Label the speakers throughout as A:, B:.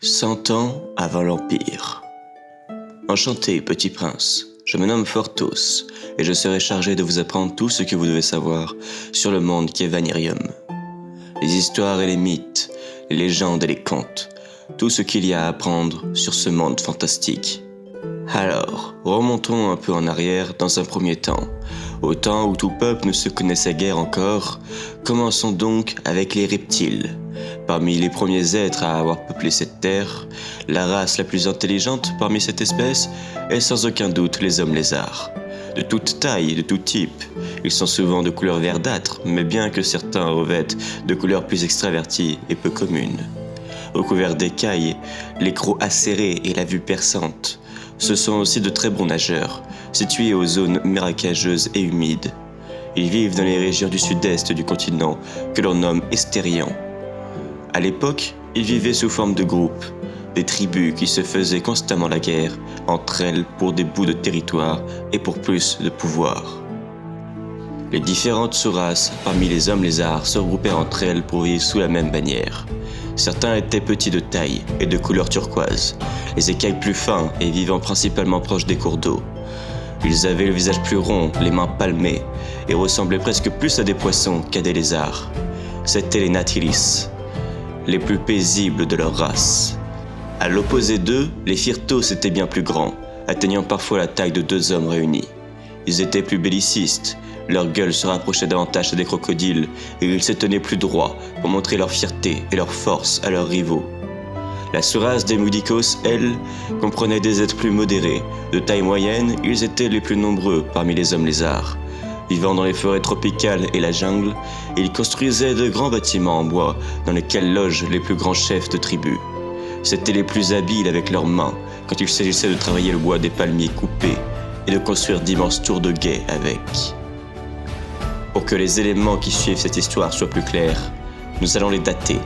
A: 100 ans avant l'Empire. Enchanté, petit prince, je me nomme Fortos, et je serai chargé de vous apprendre tout ce que vous devez savoir sur le monde qui est Vanirium. Les histoires et les mythes, les légendes et les contes, tout ce qu'il y a à apprendre sur ce monde fantastique. Alors, remontons un peu en arrière dans un premier temps, au temps où tout peuple ne se connaissait guère encore. Commençons donc avec les reptiles. Parmi les premiers êtres à avoir peuplé cette terre, la race la plus intelligente parmi cette espèce est sans aucun doute les hommes lézards. De toute taille et de tout type, ils sont souvent de couleur verdâtre, mais bien que certains revêtent de couleurs plus extraverties et peu communes. Recouverts d'écailles, les crocs acérés et la vue perçante, ce sont aussi de très bons nageurs, situés aux zones marécageuses et humides. Ils vivent dans les régions du sud-est du continent que l'on nomme Estérion. À l'époque, ils vivaient sous forme de groupes, des tribus qui se faisaient constamment la guerre entre elles pour des bouts de territoire et pour plus de pouvoir. Les différentes sous-races parmi les hommes lézards se regroupaient entre elles pour vivre sous la même bannière. Certains étaient petits de taille et de couleur turquoise, les écailles plus fins et vivant principalement proches des cours d'eau. Ils avaient le visage plus rond, les mains palmées, et ressemblaient presque plus à des poissons qu'à des lézards. C'étaient les Natilis, les plus paisibles de leur race. À l'opposé d'eux, les Firtos étaient bien plus grands, atteignant parfois la taille de 2 hommes réunis. Ils étaient plus bellicistes, leur gueule se rapprochait davantage des crocodiles et ils se tenaient plus droits pour montrer leur fierté et leur force à leurs rivaux. La sous-race des Mudicos, elle, comprenait des êtres plus modérés. De taille moyenne, ils étaient les plus nombreux parmi les hommes lézards. Vivant dans les forêts tropicales et la jungle, ils construisaient de grands bâtiments en bois dans lesquels logent les plus grands chefs de tribus. C'étaient les plus habiles avec leurs mains quand il s'agissait de travailler le bois des palmiers coupés et de construire d'immenses tours de guet avec. Pour que les éléments qui suivent cette histoire soient plus clairs, nous allons les dater.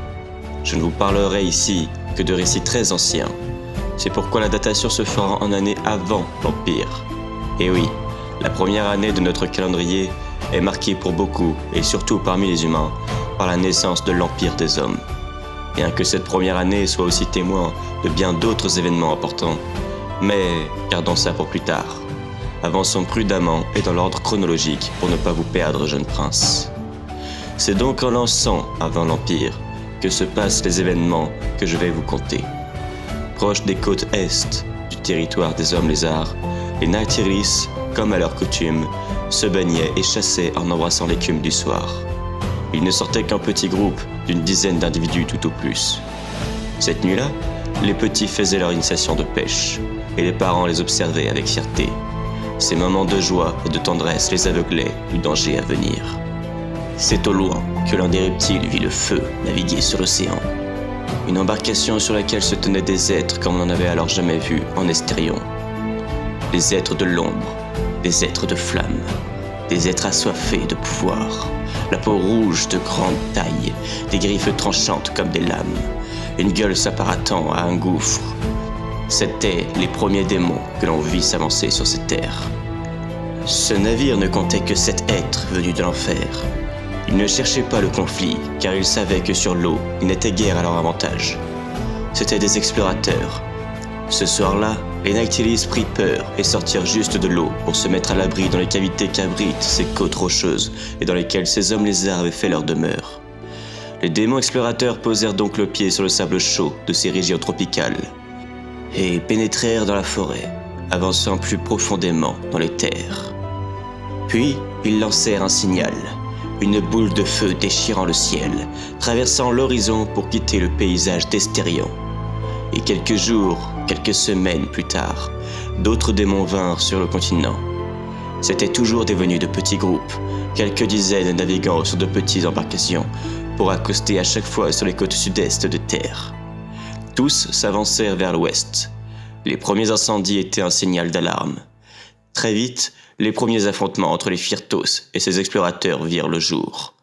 A: Je ne vous parlerai ici que de récits très anciens. C'est pourquoi la datation se fera en année avant l'Empire. Et oui, la première année de notre calendrier est marquée pour beaucoup, et surtout parmi les humains, par la naissance de l'Empire des hommes. Bien que cette première année soit aussi témoin de bien d'autres événements importants, mais gardons ça pour plus tard. Avançons prudemment et dans l'ordre chronologique pour ne pas vous perdre, jeune prince. C'est donc en l'an 100 avant l'Empire que se passent les événements que je vais vous conter. Proche des côtes est du territoire des hommes lézards, les Natilis, comme à leur coutume, se baignaient et chassaient en embrassant l'écume du soir. Ils ne sortaient qu'un petit groupe d'une dizaine d'individus tout au plus. Cette nuit-là, les petits faisaient leur initiation de pêche, et les parents les observaient avec fierté. Ces moments de joie et de tendresse les aveuglaient du danger à venir. C'est au loin que l'un des reptiles vit le feu naviguer sur l'océan. Une embarcation sur laquelle se tenaient des êtres comme on n'en avait alors jamais vu en Estérion. Des êtres de l'ombre, des êtres de flamme, des êtres assoiffés de pouvoir, la peau rouge de grande taille, des griffes tranchantes comme des lames, une gueule s'apparatant à un gouffre. C'étaient les premiers démons que l'on vit s'avancer sur cette terre. Ce navire ne comptait que 7 êtres venus de l'enfer. Ils ne cherchaient pas le conflit, car ils savaient que sur l'eau, ils n'étaient guère à leur avantage. C'étaient des explorateurs. Ce soir-là, les Natilis prirent peur et sortirent juste de l'eau pour se mettre à l'abri dans les cavités qu'abritent ces côtes rocheuses et dans lesquelles ces hommes lézards avaient fait leur demeure. Les démons explorateurs posèrent donc le pied sur le sable chaud de ces régions tropicales et pénétrèrent dans la forêt, avançant plus profondément dans les terres. Puis, ils lancèrent un signal, une boule de feu déchirant le ciel, traversant l'horizon pour quitter le paysage d'Estérion. Et quelques jours, quelques semaines plus tard, d'autres démons vinrent sur le continent. C'étaient toujours des venus de petits groupes, quelques dizaines naviguant sur de petites embarcations, pour accoster à chaque fois sur les côtes sud-est de terre. Tous s'avancèrent vers l'ouest. Les premiers incendies étaient un signal d'alarme. Très vite, les premiers affrontements entre les Firtos et ces explorateurs virent le jour.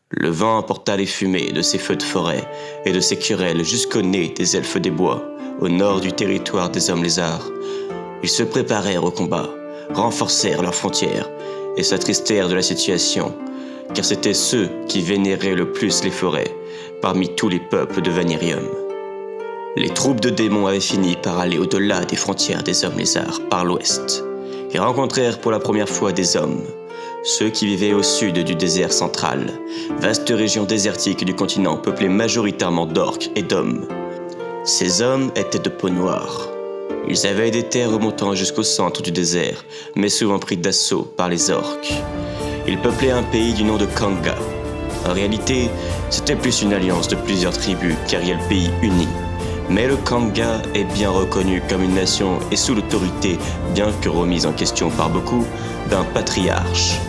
A: Le vent emporta les fumées de ces feux de forêt et de ces querelles jusqu'au nez des elfes des bois, au nord du territoire des hommes lézards. Ils se préparèrent au combat, renforcèrent leurs frontières et s'attristèrent de la situation, car c'étaient ceux qui vénéraient le plus les forêts parmi tous les peuples de Vanirium. Les troupes de démons avaient fini par aller au-delà des frontières des hommes lézards par l'ouest. Ils rencontrèrent pour la première fois des hommes, ceux qui vivaient au sud du désert central, vaste région désertique du continent peuplée majoritairement d'orques et d'hommes. Ces hommes étaient de peau noire. Ils avaient des terres remontant jusqu'au centre du désert, mais souvent pris d'assaut par les orques. Ils peuplaient un pays du nom de Kanga. En réalité, c'était plus une alliance de plusieurs tribus qu'un pays uni. Mais le Kanga est bien reconnu comme une nation et sous l'autorité, bien que remise en question par beaucoup, d'un patriarche.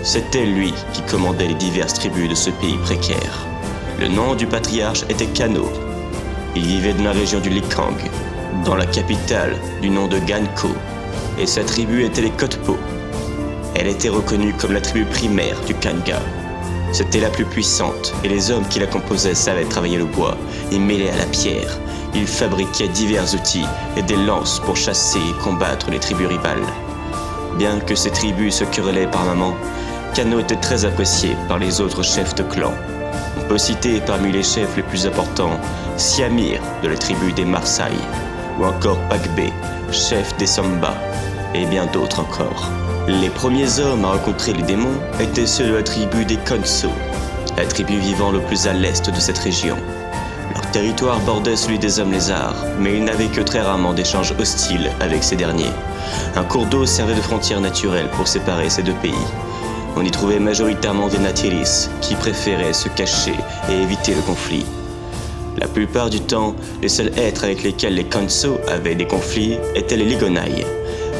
A: C'était lui qui commandait les diverses tribus de ce pays précaire. Le nom du patriarche était Kano. Il vivait dans la région du Likang, dans la capitale du nom de Ganko, et sa tribu était les Kotpo. Elle était reconnue comme la tribu primaire du Kanga. C'était la plus puissante, et les hommes qui la composaient savaient travailler le bois et mêler à la pierre. Ils fabriquaient divers outils et des lances pour chasser et combattre les tribus rivales. Bien que ces tribus se querellaient par moments, Kano était très apprécié par les autres chefs de clan. On peut citer parmi les chefs les plus importants Siamir de la tribu des Marsai, ou encore Pakbe, chef des Samba, et bien d'autres encore. Les premiers hommes à rencontrer les démons étaient ceux de la tribu des Konso, la tribu vivant le plus à l'est de cette région. Leur territoire bordait celui des hommes lézards, mais ils n'avaient que très rarement d'échanges hostiles avec ces derniers. Un cours d'eau servait de frontière naturelle pour séparer ces deux pays. On y trouvait majoritairement des Natilis qui préféraient se cacher et éviter le conflit. La plupart du temps, les seuls êtres avec lesquels les Konso avaient des conflits étaient les Ligonai,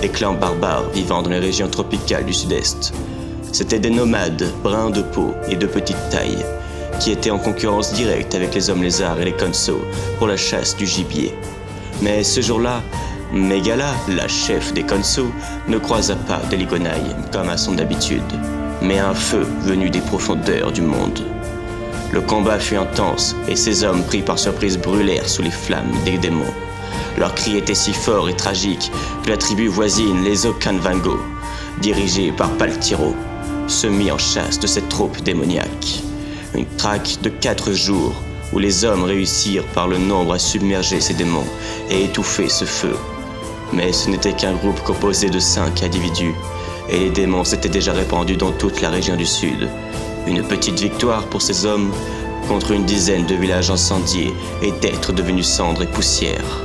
A: des clans barbares vivant dans les régions tropicales du sud-est. C'étaient des nomades bruns de peau et de petite taille, qui étaient en concurrence directe avec les hommes lézards et les Konso pour la chasse du gibier. Mais ce jour-là, Megala, la chef des Konso, ne croisa pas des Ligonai comme à son habitude, mais un feu venu des profondeurs du monde. Le combat fut intense et ces hommes pris par surprise brûlèrent sous les flammes des démons. Leurs cris étaient si forts et tragiques que la tribu voisine, les Okanvango, dirigée par Paltiro, se mit en chasse de cette troupe démoniaque. Une traque de 4 jours où les hommes réussirent par le nombre à submerger ces démons et étouffer ce feu. Mais ce n'était qu'un groupe composé de 5 individus, et les démons s'étaient déjà répandus dans toute la région du sud. Une petite victoire pour ces hommes contre une dizaine de villages incendiés et d'êtres devenus cendres et poussière.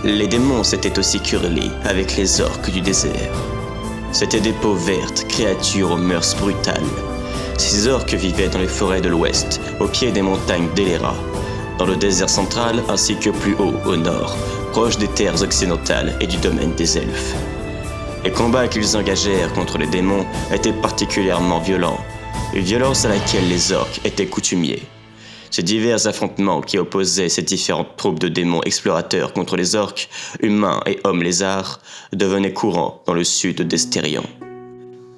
A: Les démons s'étaient aussi querellés avec les orques du désert. C'étaient des peaux vertes, créatures aux mœurs brutales. Ces orques vivaient dans les forêts de l'ouest, au pied des montagnes d'Elera, dans le désert central ainsi que plus haut au nord, proche des terres occidentales et du domaine des elfes. Les combats qu'ils engagèrent contre les démons étaient particulièrement violents, une violence à laquelle les orques étaient coutumiers. Ces divers affrontements qui opposaient ces différentes troupes de démons explorateurs contre les orques, humains et hommes lézards, devenaient courants dans le sud d'Estérion.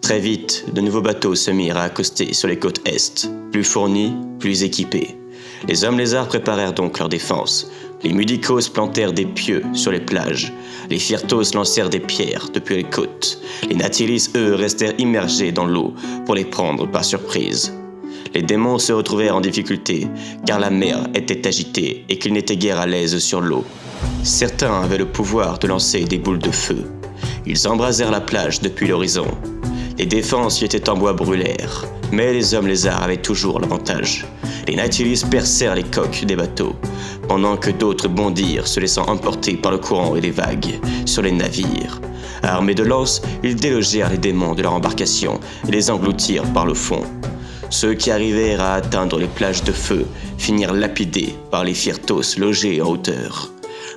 A: Très vite, de nouveaux bateaux se mirent à accoster sur les côtes est, plus fournis, plus équipés. Les hommes lézards préparèrent donc leur défense. Les Mudikos plantèrent des pieux sur les plages. Les Firtos lancèrent des pierres depuis les côtes. Les Natilis, eux, restèrent immergés dans l'eau pour les prendre par surprise. Les démons se retrouvèrent en difficulté, car la mer était agitée et qu'ils n'étaient guère à l'aise sur l'eau. Certains avaient le pouvoir de lancer des boules de feu. Ils embrasèrent la plage depuis l'horizon. Les défenses qui étaient en bois brûlèrent, mais les hommes lézards avaient toujours l'avantage. Les Natilis percèrent les coques des bateaux, pendant que d'autres bondirent, se laissant emporter par le courant et les vagues, sur les navires. Armés de lances, ils délogèrent les démons de leur embarcation et les engloutirent par le fond. Ceux qui arrivèrent à atteindre les plages de feu finirent lapidés par les Firtos logés en hauteur.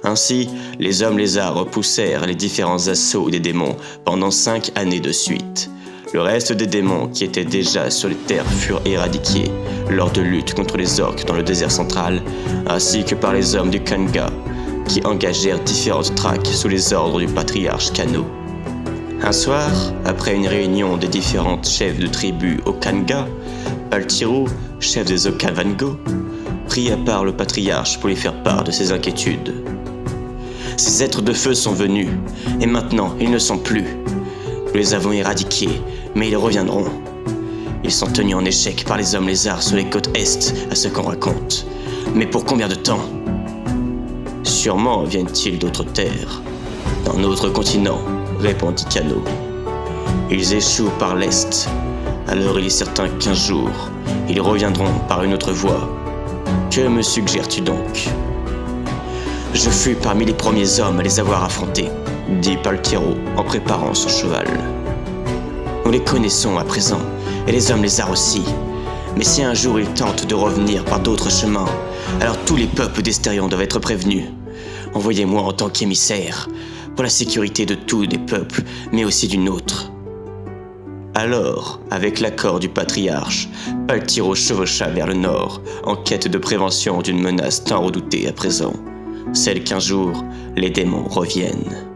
A: Ainsi, les hommes lézards repoussèrent les différents assauts des démons pendant 5 années de suite. Le reste des démons qui étaient déjà sur les terres furent éradiqués lors de luttes contre les orques dans le désert central, ainsi que par les hommes du Kanga, qui engagèrent différentes traques sous les ordres du patriarche Kano. Un soir, après une réunion des différents chefs de tribus au Kanga, Paltiro, chef des Okanvango, prit à part le patriarche pour lui faire part de ses inquiétudes. « Ces êtres de feu sont venus, et maintenant ils ne sont plus. Nous les avons éradiqués, mais ils reviendront. Ils sont tenus en échec par les hommes lézards sur les côtes est, à ce qu'on raconte. Mais pour combien de temps ? Sûrement viennent-ils d'autres terres, d'un autre continent, répondit Kano. Ils échouent par l'est. Alors il est certain qu'un jour, ils reviendront par une autre voie. Que me suggères-tu donc? Je fus parmi les premiers hommes à les avoir affrontés, dit Paltiero en préparant son cheval. Nous les connaissons à présent, et les hommes lézards aussi. Mais si un jour ils tentent de revenir par d'autres chemins, alors tous les peuples d'Estérion doivent être prévenus. Envoyez-moi en tant qu'émissaire, pour la sécurité de tous les peuples, mais aussi du nôtre. Alors, avec l'accord du patriarche, Paltiero chevaucha vers le nord, en quête de prévention d'une menace tant redoutée à présent, celle qu'un jour les démons reviennent.